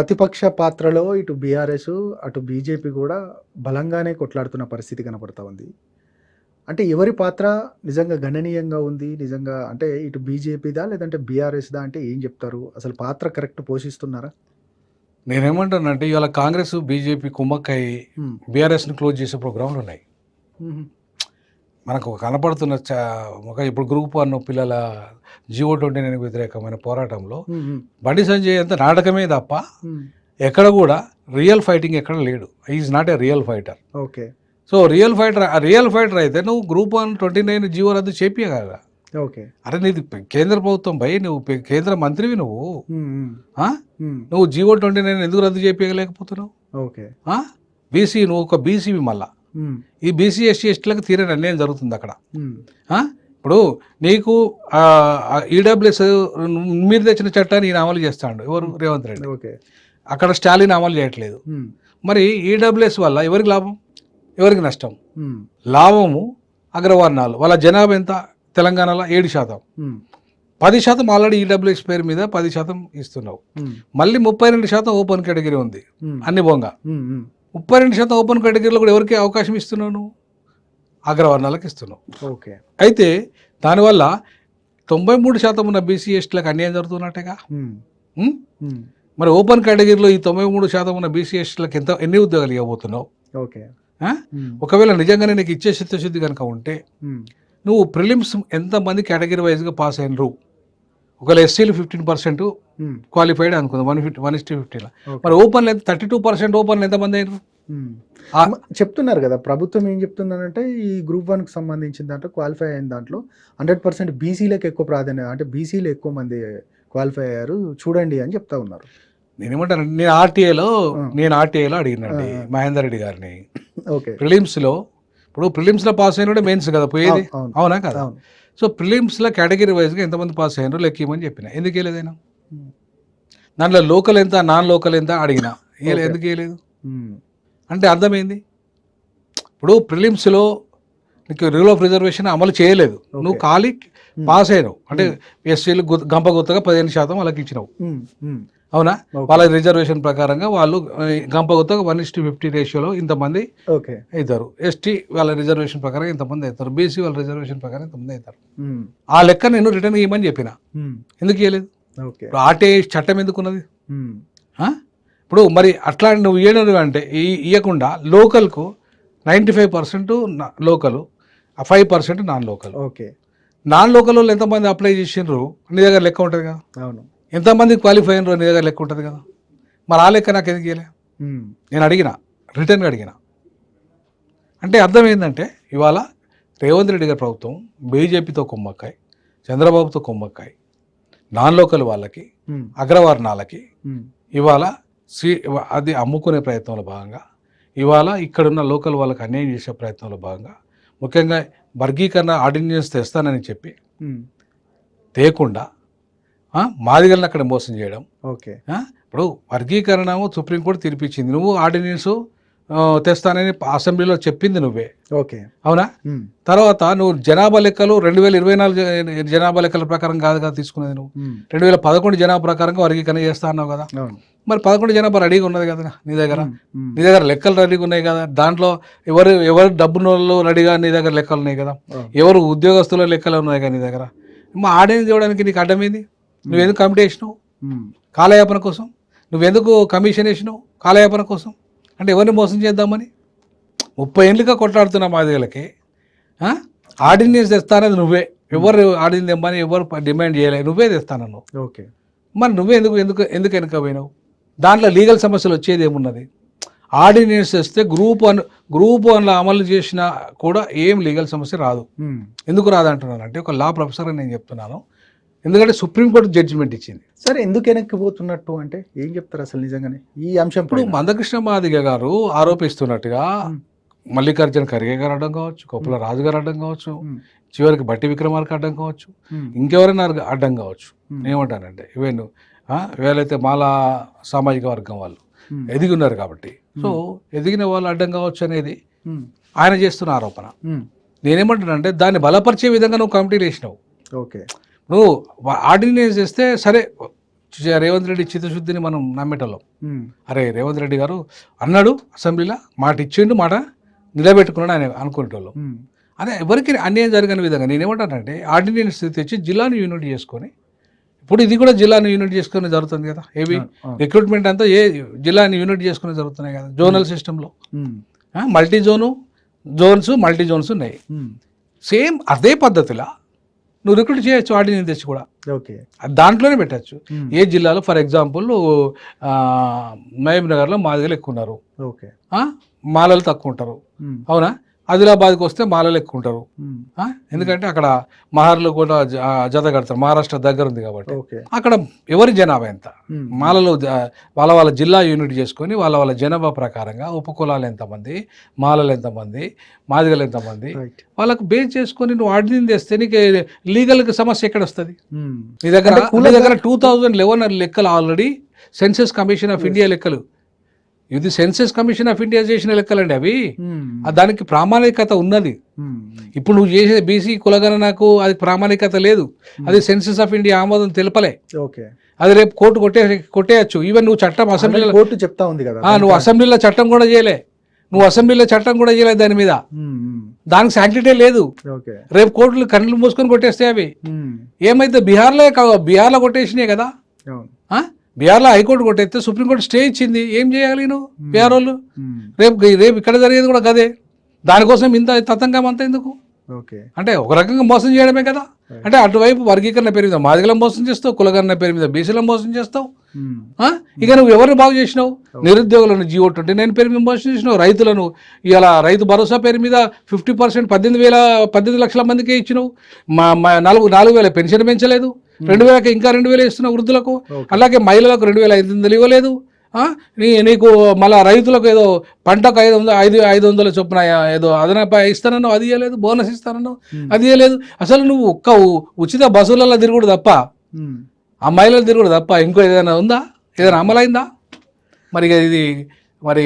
ప్రతిపక్ష పాత్రలో ఇటు బీఆర్ఎస్, అటు బీజేపీ గూడా బలంగానే కొట్లాడుతున్న పరిస్థితి కనపడతా ఉంది. అంటే ఎవరి పాత్ర నిజంగా గణనీయంగా ఉంది? నిజంగా అంటే ఇటు బీజేపీదా? లేదంటే బీఆర్ఎస్‌దా అంటే ఏం జెప్తారు? అసలు పాత్ర కరెక్ట్ పోషిస్తున్నారా? నేనేమంటానంటే ఇవాళ కాంగ్రెస్, బీజేపీ కుమ్మక్కయి హ్మ్. బీఆర్ఎస్‌ని క్లోజ్ చేసే ప్రోగ్రాంలు ఉన్నాయి. హుహు. మనకు కనపడుతున్న ఇప్పుడు గ్రూప్ 1 పిల్లల జియో 29 వ్యతిరేకమైన పోరాటంలో హ్మ్. హ్మ్. బండి సంజయ్ అంత నాటకమే తప్ప హ్మ్. ఎక్కడ కూడా రియల్ ఫైటింగ్ ఎక్కడ లేడు. Is not a real fighter. Okay. So real fighter అయితే నువ్వు గ్రూప్ 1 29 జియో రద్దు చేపియగలరా? ఓకే. అరే నీది కేంద్ర ప్రభుత్వం పై నువ్వు కేంద్ర మంత్రివి నువ్వు. హ్మ్. హ్మ్. ఆ? హ్మ్. నువ్వు జియో 29 ఎందుకు రద్దు చేపియలేకపోతున్నావు? ఓకే. బీసీ నువ్వు ఒక బీసీవి మళ్ళా హ్మ్. ఈ బీసీ ఎస్సీ ఎస్టీలకు తీరని అన్యాయం జరుగుతుంది అక్కడ. హ్మ్. ఇప్పుడు నీకు ఈడబ్ల్యూఎస్ మీరు తెచ్చిన చట్టాన్ని ఈయన అమలు చేస్తాడు. ఎవరు? రేవంత్ రెడ్డి. ఓకే. అక్కడ స్టాలిన్ అమలు చేయట్లేదు. హ్మ్. మరి ఈడబ్ల్యూఎస్ వల్ల ఎవరికి లాభం, ఎవరికి నష్టం? హ్మ్. లాభము అగ్రవర్ణాలు. వాళ్ళ జనాభా ఎంత? తెలంగాణలో 7%. హ్మ్. 10% ఆల్రెడీ ఈడబ్ల్యూఎస్ పేరు మీద 10% ఇస్తున్నావు. హ్మ్. మళ్ళీ 32% ఓపెన్ కేటగిరీ ఉంది హ్మ్. అన్ని బొంగ. హ్మ్. హ్మ్. 32% ఓపెన్ కేటగిరీలో కూడా ఎవరికి అవకాశం ఇస్తున్నావు నువ్వు? అగ్రవర్ణాలకు ఇస్తున్నావు. ఓకే. అయితే దానివల్ల 93% ఉన్న బీసీ ఎస్టీలకు అన్యాయం జరుగుతున్నట్టుగా. హ్మ్. ఉం? హ్మ్. మరి ఓపెన్ కేటగిరీలో ఈ 93% ఉన్న బీసీ ఎస్టీలకు ఎన్ని ఉద్యోగాలు ఇవ్వబోతున్నావు? ఓకే. ఆ? హ్మ్. ఒకవేళ నిజంగానే నీకు ఇచ్చే చిత్తశుద్ధి కనుక ఉంటే హ్మ్. నువ్వు ప్రిలిమ్స్ ఎంతమంది కేటగిరీ వైజ్గా పాస్ అయినరు? ఒకవేళ ఎస్సీలు 15% హ్మ్. క్వాలిఫైడ్ అనుకుందాం, 1:50. ఓకే. మరి ఓపెన్లో 32% ఓపెన్లో ఎంతమంది అయినరు? హ్మ్. చెప్తున్నారు గదా! ప్రభుత్వం ఏం చెప్తుందనంటే, ఈ గ్రూప్ 1కి సంబంధించిన దాంట్లో క్వాలిఫై అయిన దాంట్లో 100% బీసీలకు ఎక్కువ ప్రాధాన్యత అంటే బీసీలు ఎక్కువ మంది క్వాలిఫై అయ్యారు చూడండి అని చెప్తా ఉన్నారు. నేనేమంటానంటే ఆ! నేను ఆర్టీఐలో ఆ! అడిగినండి ఆ! మహేందర్ రెడ్డి గారిని. ఓకే. ప్రిలిమ్స్లో ఇప్పుడు ప్రిలిమ్స్లో పాస్ అయిన మెయిన్స్ కదా పోయేది, అవును. అవునా కదా? అవును. సో ప్రిలిమ్స్లో కేటగిరీ వైజ్గా ఎంతమంది పాస్ అయినారు లెక్కిమని చెప్పిన. ఎందుకు వేయలేదైనా? హ్మ్. దాంట్లో లోకల్ ఎంత, నాన్ లోకల్ ఎంత అడిగిన. ఓకే. ఎందుకు వేయలేదు హ్మ్. అంటే అర్థమైంది. ఇప్పుడు ప్రిలిమ్స్లో నీకు రూల్ ఆఫ్ రిజర్వేషన్ అమలు చేయలేదు, నువ్వు ఓకే. ఖాళీ హ్మ్. పాస్ అయినావు. అంటే హ్మ్. ఎస్సీలు గంపగుత్తగా 15% వాళ్ళకి ఇచ్చినావు, హ్మ్. హ్మ్. అవునా? ఓకే. వాళ్ళ రిజర్వేషన్ ప్రకారంగా వాళ్ళు గంపగుత్తగా 1:50 రేషియోలో ఇంతమంది ఓకే. అవుతారు. ఎస్టీ వాళ్ళ రిజర్వేషన్ ప్రకారం ఇంతమంది అవుతారు, బీసీ వాళ్ళ రిజర్వేషన్ ప్రకారం ఇంతమంది అవుతారు. హ్మ్. ఆ లెక్క నేను రిటర్న్ ఇవ్వమని చెప్పిన. హ్మ్. ఎందుకు ఇవ్వలేదు? ఓకే. ఇప్పుడు ఆర్టీఐ చట్టం ఎందుకున్నది? హ్మ్. ఆ? ఇప్పుడు మరి అట్లా నువ్వు ఇవ్వను అంటే ఇవ్వకుండా లోకల్కు 95% లోకలు, 5% non local. Okay. Non local వాళ్ళు ఎంతమంది అప్లై చేసిండ్రు నీ దగ్గర లెక్క ఉంటుంది కదా? అవును. ఎంతమంది క్వాలిఫై అయినరు నీ దగ్గర లెక్క ఉంటుంది కదా? మరి ఆ లెక్క నాకు ఎందుకు ఇవ్వలే? హ్మ్. నేను అడిగిన, రిటర్న్గా అడిగిన. అంటే అర్థం ఏంటంటే ఇవాళ రేవంత్ రెడ్డి గారి ప్రభుత్వం బీజేపీతో కుమ్మక్కాయి, చంద్రబాబుతో కుమ్మక్కాయి, నాన్ లోకల్ వాళ్ళకి, హ్మ్. అగ్రవర్ణాలకి హ్మ్. ఇవాళ అది అమ్ముకునే ప్రయత్నంలో భాగంగా, ఇవాళ ఇక్కడున్న లోకల్ వాళ్ళకి అన్యాయం చేసే ప్రయత్నంలో భాగంగా, ముఖ్యంగా వర్గీకరణ ఆర్డినెన్స్ తెస్తానని చెప్పి హ్మ్. తేకుండా మాదిగలను అక్కడ మోసం చేయడం. ఓకే. ఇప్పుడు వర్గీకరణ సుప్రీంకోర్టు తీర్పిచ్చింది, నువ్వు ఆర్డినెన్స్ తెస్తానని అసెంబ్లీలో చెప్పింది నువ్వే, ఓకే. అవునా? హ్మ్. తర్వాత నువ్వు జనాభా లెక్కలు 2024 జనాభా లెక్కల ప్రకారం కాదు కదా తీసుకునేది, నువ్వు హ్మ్. 2011 జనాభా ప్రకారంగా వర్గీకరణ చేస్తా అన్నావు కదా? అవును. మరి 11 జనాభా రెడీగా ఉన్నది కదా నీ దగ్గర? హ్మ్. హ్మ్. నీ దగ్గర లెక్కలు రెడీగా ఉన్నాయి కదా? దాంట్లో ఎవరు డబ్బునోళ్ళు రెడీగా నీ దగ్గర లెక్కలు ఉన్నాయి కదా? అవును. ఎవరు ఉద్యోగస్తుల లెక్కలు ఉన్నాయి కదా నీ దగ్గర? మా ఆర్డినెన్స్ చేయడానికి నీకు అడ్డమైంది. నువ్వెందుకు కమిటీ వేసినావు? హ్మ్. కాలయాపన కోసం. నువ్వెందుకు కమిషన్ వేసినావు? కాలయాపన కోసం. అంటే ఎవరిని మోసం చేద్దామని 30 ఏళ్ళుగా కొట్లాడుతున్న మాదిగలకి ఆర్డినెన్స్ తెస్తానది నువ్వే. ఎవరు ఆర్డినెన్స్ తెమ్మని ఎవరు డిమాండ్ చేయలేదు, నువ్వే తెస్తానన్నావు. ఓకే. మరి నువ్వే ఎందుకు ఎందుకు ఎందుకు వెనక పోయినావు? దాంట్లో లీగల్ సమస్యలు వచ్చేది ఏమున్నది? ఆర్డినెన్స్ తెస్తే గ్రూప్ వన్లో అమలు చేసినా కూడా ఏం లీగల్ సమస్య రాదు. హ్మ్. ఎందుకు రాదంటున్నాను అంటే ఒక లా ప్రొఫెసర్ అని నేను చెప్తున్నాను. ఎందుకంటే సుప్రీంకోర్టు జడ్జిమెంట్ ఇచ్చింది. సరే ఎందుకు వెనక్కిపోతున్నట్టు అంటే ఏం చెప్తారు అసలు నిజంగానే ఈ అంశం ఇప్పుడు పైన? మందకృష్ణ మాదిగ గారు ఆరోపిస్తున్నట్టుగా హ్మ్. మల్లికార్జున ఖర్గే గారు అడ్డం కావచ్చు, కొప్పుల హ్మ్. రాజు గారు అడ్డం కావచ్చు, హ్మ్. చివరికి బట్టి విక్రమార్క అడ్డం కావచ్చు, హ్మ్. ఇంకెవరైనా అడ్డం కావచ్చు. హ్మ్. ఏమంటానంటే ఈవెన్ వీళ్ళైతే మాలా సామాజిక వర్గం వాళ్ళు హ్మ్. ఎదిగి ఉన్నారు కాబట్టి, సో హ్మ్. ఎదిగిన వాళ్ళు అడ్డం కావచ్చు అనేది హ్మ్. ఆయన చేస్తున్న ఆరోపణ. హ్మ్. నేనేమంటానంటే దాన్ని బలపరిచే విధంగా నువ్వు కమిటీలు వేసినావు. ఓకే. నువ్వు ఆర్డినెన్స్ చేస్తే సరే, రేవంత్ రెడ్డి చిత్తశుద్ధిని మనం నమ్మేటోళ్ళం. ఉమ్, అరే రేవంత్ రెడ్డి గారు అన్నాడు అసెంబ్లీలో, మాట ఇచ్చిండు, మాట నిలబెట్టుకున్నాడు అని అనుకునేటోళ్ళం. ఉమ్, అదే ఎవరికి అన్యాయం జరగని విధంగా నేనేమంటానంటే ఆర్డినెన్స్ తెచ్చి జిల్లాను యూనిట్ చేసుకొని, ఇప్పుడు ఇది కూడా జిల్లాను యూనిట్ చేసుకొని జరుగుతుంది కదా, ఏవి అవును. రిక్రూట్మెంట్ అంతా ఏ జిల్లాని యూనిట్ చేసుకుని జరుగుతున్నాయి కదా జోనల్ సిస్టంలో. ఉమ్, మల్టీ మల్టీ జోన్స్ ఉన్నాయి. ఉమ్, సేమ్ అదే పద్ధతిలో నువ్వు రిక్రూట్ చేయొచ్చు ఆర్డినెన్స్ తెచ్చి కూడా, ఓకే. అది దాంట్లోనే పెట్టచ్చు. ఉమ్, ఏ జిల్లాలో ఫర్ ఎగ్జాంపుల్ మహబూబ్ నగర్లో మాదిగలు ఎక్కువ ఉన్నారు, ఓకే. మాలలు తక్కువ ఉంటారు, ఉమ్, అవునా? ఆదిలాబాద్కి వస్తే మాలలు ఎక్కువ ఉంటారు, ఉమ్, ఎందుకంటే అక్కడ మహార్లు కూడా జత కడతారు, మహారాష్ట్ర దగ్గర ఉంది కాబట్టి. ఓకే. అక్కడ ఎవరి జనాభా ఎంత, ఉమ్, మాలలో వాళ్ళ జిల్లా యూనిట్ చేసుకొని వాళ్ళ జనాభా ప్రకారంగా ఉపకులాలు ఎంతమంది, మాలలు ఎంతమంది, మాదిగలు ఎంతమంది, రైట్. వాళ్ళకు బేస్ చేసుకొని నువ్వు ఆర్డినెన్స్ తెస్తే నీకు లీగల్కి సమస్య ఎక్కడ వస్తుంది? ఉమ్, నీ దగ్గర 2011 లెక్కలు already census commission of India లెక్కలు, ఇది సెన్సస్ కమిషన్ ఆఫ్ ఇండియా చేసిన లెక్కలండి అవి. ఉమ్, దానికి ప్రామాణికత ఉన్నది. ఉమ్, ఇప్పుడు నువ్వు చేసే బీసీ కులగణనకు అది ప్రామాణికత లేదు, అది సెన్సస్ ఆఫ్ ఇండియా ఆమోదం తెలపలే, ఓకే. అది రేపు కోర్టు కొట్టేయచ్చు. ఈవెన్ నువ్వు చట్టం అసెంబ్లీలో కోర్టు చెప్తా ఉంది కదా. నువ్వు అసెంబ్లీలో చట్టం కూడా చేయలే, దాని మీద, ఉమ్, ఉమ్, దానికి శాంక్టిటీ లేదు. ఓకే. రేపు కోర్టులు కళ్ళు మూసుకొని కొట్టేస్తాయి అవి. ఉమ్, ఏమైతే బీహార్లో కొట్టేసినాయి కదా, అవును. బీహార్లో హైకోర్టు కొట్టేస్తే సుప్రీంకోర్టు స్టే ఇచ్చింది, ఏం చేయాలి నువ్వు బీహార్ వాళ్ళు? ఉమ్, రేపు ఇక్కడ జరిగేది కూడా గదే, దానికోసం ఇంత తతంగం అంతా ఎందుకు? ఓకే. అంటే ఒక రకంగా మోసం చేయడమే కదా. అంటే అటువైపు వర్గీకరణ పేరు మీద మాదిగల మోసం చేస్తావు, కులగణన పేరు మీద బీసీల మోసం చేస్తావు. ఉమ్, ఇక నువ్వు ఎవరిని బాగు చేసినావు? నిరుద్యోగులను G.O. 29 పేరు మీద మోసం చేసినావు, రైతులను ఇలా రైతు భరోసా పేరు మీద 50% 18 లక్షల మందికే ఇచ్చినావు, 4,000 పెన్షన్ పెంచలేదు, 2,000 ఇంకా 2,000 ఇస్తున్నావు వృద్ధులకు, అలాగే మహిళలకు 2,500 ఇవ్వలేదు. నీకు మళ్ళీ రైతులకు ఏదో పంటకు 500 చొప్పున ఏదో అదనపు ఇస్తానన్నావు, అది ఇవ్వలేదు. బోనస్ ఇస్తానన్నావు, అది ఇవ్వలేదు. అసలు నువ్వు ఒక్క ఉచిత బస్సులలో తిరుగుడు తప్ప, ఉమ్, ఆ మహిళలు తిరుగుడు తప్ప ఇంకో ఏదైనా ఉందా? ఏదైనా అమలైందా? మరి ఇది మరి